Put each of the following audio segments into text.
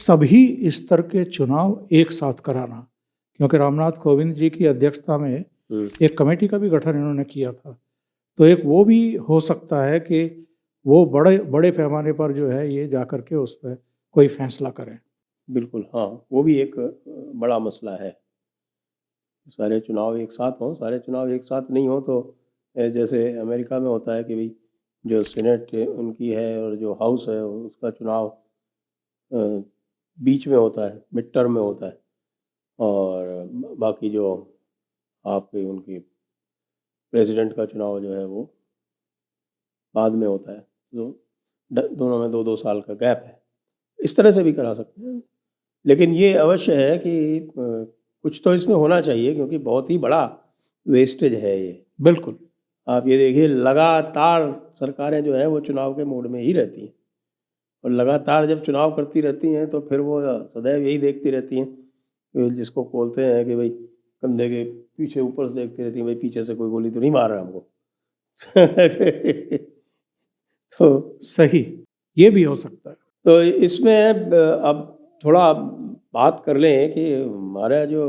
सभी स्तर के चुनाव एक साथ कराना, क्योंकि रामनाथ कोविंद जी की अध्यक्षता में एक कमेटी का भी गठन इन्होंने किया था। तो एक वो भी हो सकता है कि वो बड़े बड़े पैमाने पर जो है ये जा कर के उस पर कोई फैसला करें। बिल्कुल, हाँ, वो भी एक बड़ा मसला है। सारे चुनाव एक साथ हों, सारे चुनाव एक साथ नहीं हो तो जैसे अमेरिका में होता है कि भाई जो सीनेट उनकी है और जो हाउस है उसका चुनाव बीच में होता है, मिड टर्म में होता है, और बाकी जो आपके उनकी प्रेसिडेंट का चुनाव जो है वो बाद में होता है। तो दोनों में 2-2 साल का गैप है। इस तरह से भी करा सकते हैं, लेकिन ये अवश्य है कि कुछ तो इसमें होना चाहिए, क्योंकि बहुत ही बड़ा वेस्टेज है ये। बिल्कुल। आप ये देखिए, लगातार सरकारें जो है वो चुनाव के मोड में ही रहती हैं, और लगातार जब चुनाव करती रहती हैं तो फिर वो सदैव यही देखती रहती हैं, जिसको बोलते हैं कि भाई कंधे के पीछे ऊपर से देखती रहती हैं, भाई पीछे से कोई गोली तो नहीं मार रहा हमको। तो सही, ये भी हो सकता है। तो इसमें अब थोड़ा बात कर लें कि हमारा जो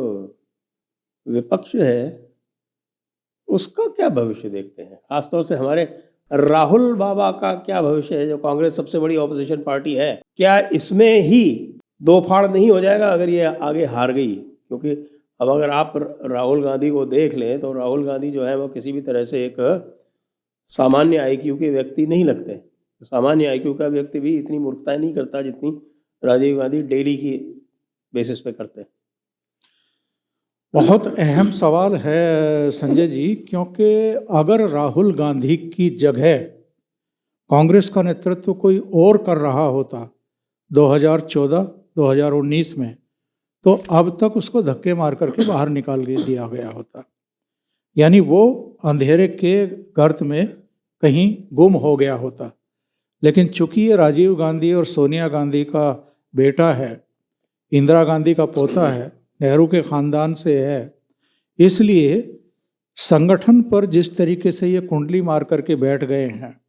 विपक्ष है उसका क्या भविष्य देखते हैं, खासतौर से हमारे राहुल बाबा का क्या भविष्य है, जो कांग्रेस सबसे बड़ी ऑपोजिशन पार्टी है। क्या इसमें ही दो फाड़ नहीं हो जाएगा अगर ये आगे हार गई? क्योंकि अब अगर आप राहुल गांधी को देख लें तो राहुल गांधी जो है वो किसी भी तरह से एक सामान्य आईक्यू के व्यक्ति नहीं लगते। सामान्य आईक्यू का व्यक्ति भी इतनी मूर्खताएं नहीं करता जितनी राजीव गांधी डेली की बेसिस पे करते हैं। बहुत अहम सवाल है संजय जी, क्योंकि अगर राहुल गांधी की जगह कांग्रेस का नेतृत्व कोई और कर रहा होता 2014-2019 में, तो अब तक उसको धक्के मार करके बाहर निकाल दिया गया होता। यानी वो अंधेरे के गर्त में कहीं गुम हो गया होता। लेकिन चूंकि ये राजीव गांधी और सोनिया गांधी का बेटा है, इंदिरा गांधी का पोता है, नेहरू के खानदान से है, इसलिए संगठन पर जिस तरीके से ये कुंडली मार करके बैठ गए हैं,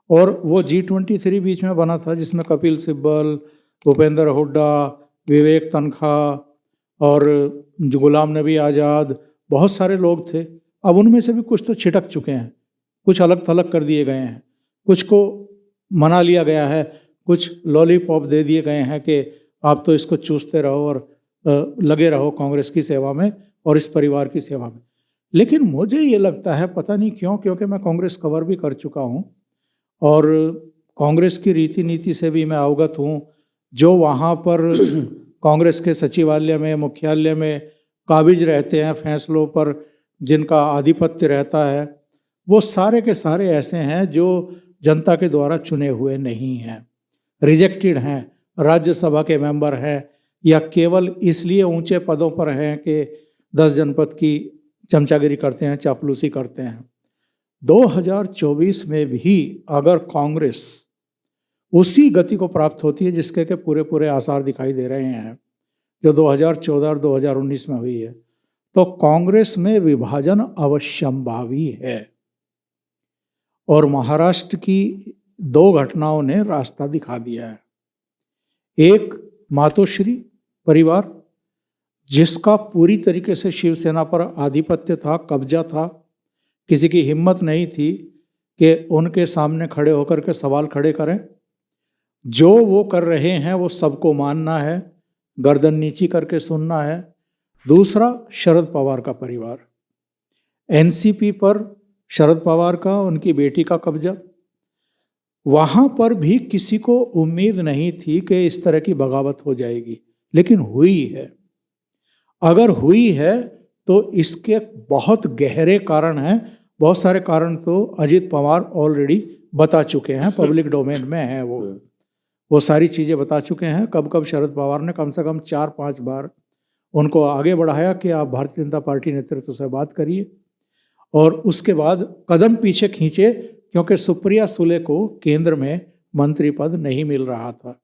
और वो G23 बीच में बना था जिसमें कपिल सिब्बल, भूपेंद्र हुड्डा, विवेक तनखा और गुलाम नबी आज़ाद, बहुत सारे लोग थे। अब उनमें से भी कुछ तो छिटक चुके हैं, कुछ अलग थलग कर दिए गए हैं, कुछ को मना लिया गया है, कुछ लॉलीपॉप दे दिए गए हैं कि आप तो इसको चूसते रहो और लगे रहो कांग्रेस की सेवा में और इस परिवार की सेवा में। लेकिन मुझे ये लगता है, पता नहीं क्यों, क्योंकि मैं कांग्रेस कवर भी कर चुका हूँ और कांग्रेस की रीति नीति से भी मैं अवगत हूँ। जो वहाँ पर कांग्रेस के सचिवालय में, मुख्यालय में काबिज रहते हैं फैसलों पर, जिनका आधिपत्य रहता है, वो सारे के सारे ऐसे हैं जो जनता के द्वारा चुने हुए नहीं हैं, रिजेक्टेड हैं, राज्यसभा के मेंबर हैं, या केवल इसलिए ऊंचे पदों पर हैं कि 10 जनपद की चमचागिरी करते हैं, चापलूसी करते हैं। 2024 में भी अगर कांग्रेस उसी गति को प्राप्त होती है जिसके के पूरे पूरे आसार दिखाई दे रहे हैं जो 2014 और 2019 में हुई है, तो कांग्रेस में विभाजन अवश्यंभावी है। और महाराष्ट्र की 2 घटनाओं ने रास्ता दिखा दिया है। एक, मातोश्री परिवार, जिसका पूरी तरीके से शिवसेना पर आधिपत्य था, कब्जा था, किसी की हिम्मत नहीं थी कि उनके सामने खड़े होकर के सवाल खड़े करें। जो वो कर रहे हैं वो सबको मानना है, गर्दन नीची करके सुनना है। दूसरा, शरद पवार का परिवार, एनसीपी पर शरद पवार का, उनकी बेटी का कब्जा। वहां पर भी किसी को उम्मीद नहीं थी कि इस तरह की बगावत हो जाएगी, लेकिन हुई है। अगर हुई है तो इसके बहुत गहरे कारण हैं। बहुत सारे कारण तो अजित पवार ऑलरेडी बता चुके हैं, पब्लिक डोमेन में है, वो सारी चीज़ें बता चुके हैं। कब कब शरद पवार ने कम से कम 4-5 बार उनको आगे बढ़ाया कि आप भारतीय जनता पार्टी नेतृत्व से बात करिए, और उसके बाद कदम पीछे खींचे, क्योंकि सुप्रिया सुले को केंद्र में मंत्री पद नहीं मिल रहा था।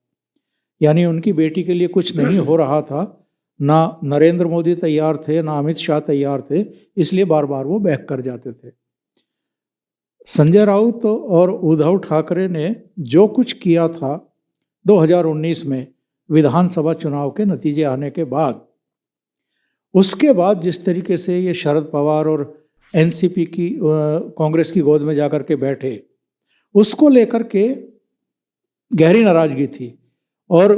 यानी उनकी बेटी के लिए कुछ नहीं हो रहा था, ना नरेंद्र मोदी तैयार थे, ना अमित शाह तैयार थे, इसलिए बार बार वो बैक कर जाते थे। संजय राउत और उद्धव ठाकरे ने जो कुछ किया था 2019 में, विधानसभा चुनाव के नतीजे आने के बाद। उसके बाद जिस तरीके से ये शरद पवार और एनसीपी की कांग्रेस की गोद में जाकर के बैठे, उसको लेकर के गहरी नाराजगी थी, और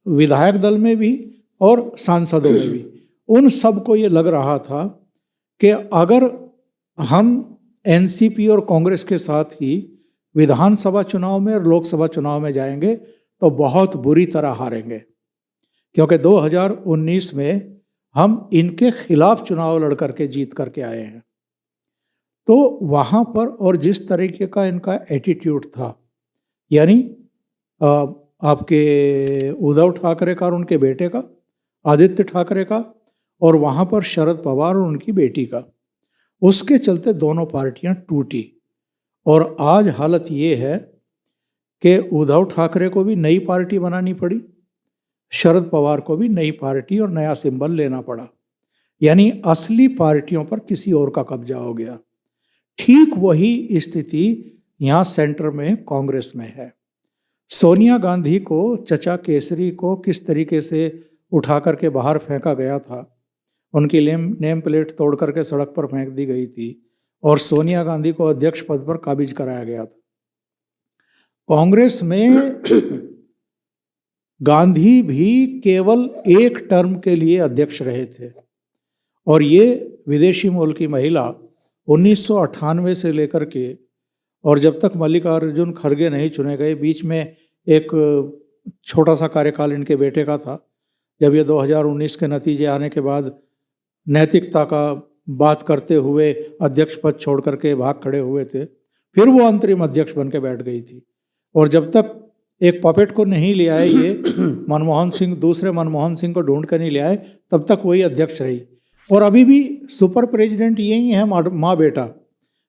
विधायक दल में भी और सांसदों में भी। उन सबको ये लग रहा था कि अगर हम एनसीपी और कांग्रेस के साथ ही विधानसभा चुनाव में और लोकसभा चुनाव में जाएंगे तो बहुत बुरी तरह हारेंगे, क्योंकि 2019 में हम इनके खिलाफ चुनाव लड़ करके जीत करके आए हैं। तो वहाँ पर और जिस तरीके का इनका एटीट्यूड था, यानी आपके उद्धव ठाकरे का और उनके बेटे का, आदित्य ठाकरे का, और वहाँ पर शरद पवार और उनकी बेटी का, उसके चलते दोनों पार्टियां टूटी। और आज हालत ये है कि उद्धव ठाकरे को भी नई पार्टी बनानी पड़ी, शरद पवार को भी नई पार्टी और नया सिंबल लेना पड़ा, यानी असली पार्टियों पर किसी और का कब्जा हो गया। ठीक वही स्थिति यहाँ सेंटर में कांग्रेस में है। सोनिया गांधी को, चचा केसरी को किस तरीके से उठा करके बाहर फेंका गया था, उनकी नेम प्लेट तोड़ करके सड़क पर फेंक दी गई थी, और सोनिया गांधी को अध्यक्ष पद पर काबिज कराया गया था। कांग्रेस में गांधी भी केवल एक टर्म के लिए अध्यक्ष रहे थे, और ये विदेशी मूल की महिला 1998 से लेकर के, और जब तक मल्लिकार्जुन खड़गे नहीं चुने गए, बीच में एक छोटा सा कार्यकाल इनके बेटे का था, जब ये 2019 के नतीजे आने के बाद नैतिकता का बात करते हुए अध्यक्ष पद छोड़ करके भाग खड़े हुए थे, फिर वो अंतरिम अध्यक्ष बन के बैठ गई थी। और जब तक एक पपेट को नहीं ले आए ये मनमोहन सिंह, दूसरे मनमोहन सिंह को ढूंढ कर नहीं ले आए, तब तक वही अध्यक्ष रही। और अभी भी सुपर प्रेसिडेंट यही है, माँ बेटा,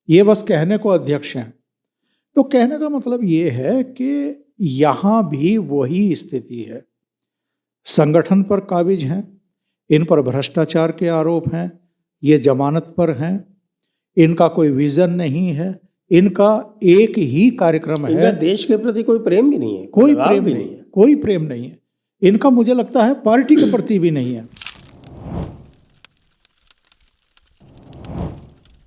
ये बस कहने को अध्यक्ष हैं। तो कहने का मतलब ये है कि यहाँ भी वही स्थिति है। संगठन पर काबिज हैं, इन पर भ्रष्टाचार के आरोप हैं, ये जमानत पर हैं, इनका कोई विजन नहीं है, इनका एक ही कार्यक्रम है, देश के प्रति कोई प्रेम भी नहीं है, कोई प्रेम भी नहीं है, कोई प्रेम नहीं है इनका। मुझे लगता है पार्टी के प्रति भी नहीं है।